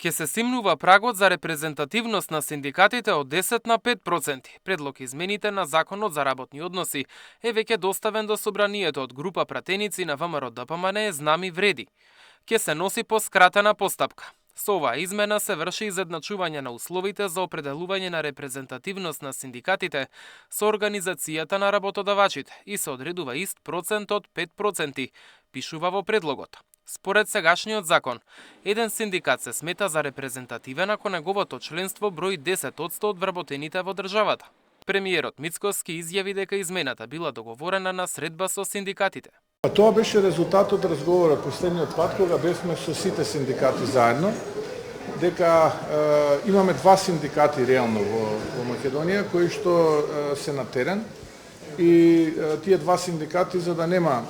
Ќе се симнува прагот за репрезентативност на синдикатите од 10 на 5%. Предлог измените на Законот за работни односи е веќе доставен до собранието од група пратеници на ВМРО-ДПМН Знам и вреди. Ќе се носи по скратена постапка. Со оваа измена се врши изедначување на условите за определување на репрезентативност на синдикатите со организацијата на работодавачите и се одредува ист процент од 5%, пишува во предлогот. Според сегашниот закон, еден синдикат се смета за репрезентативен ако неговото членство брои 10% од вработените во државата. Премиерот Мицкоски изјави дека измената била договорена на средба со синдикатите. Тоа беше резултат од разговора последниот пат кога бевме со сите синдикати заедно, дека имаме два синдикати реално во Македонија кои што се на терен и тие два синдикати за да нема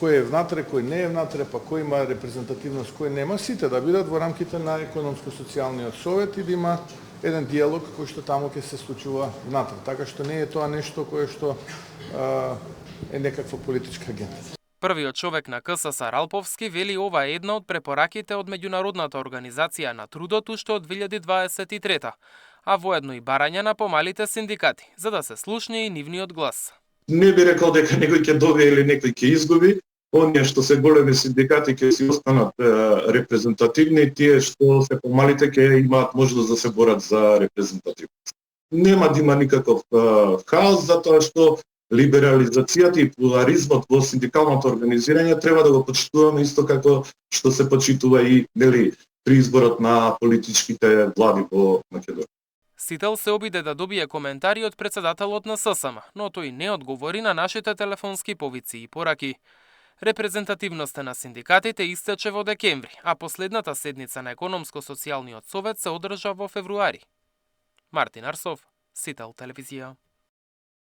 кој е внатре, кој не е внатре, па кој има репрезентативност, кој нема, сите да бидат во рамките на економско-социјалниот совет и да има еден диалог кој што таму ќе се случува внатре. Така што не е тоа нешто кое што е некаква политичка агенда. Првиот човек на КСС Ралповски вели ова е една од препораките од Меѓународната организација на трудот уште од 2023, а воедно и барање на помалите синдикати, за да се слушне и нивниот глас. Не би рекол дека некој ќе добие или некој ќе изгуби. Оние што се големи синдикати ќе си останат репрезентативни, тие што се помалите ќе имаат можност да се борат за репрезентативност. Нема да има никаков хаос, затоа што либерализацијата и поларизмот во синдикалното организирање треба да го почитуваме исто како што се почитува и при изборот на политичките влади во Македонија. Сител се обиде да добие коментари од председателот на ССМ, но тој не одговори на нашите телефонски повици и пораки. Репрезентативноста на синдикатите истече во декември, а последната седница на Економско-социјалниот совет се одржа во февруари. Мартин Арсов, Сител телевизија.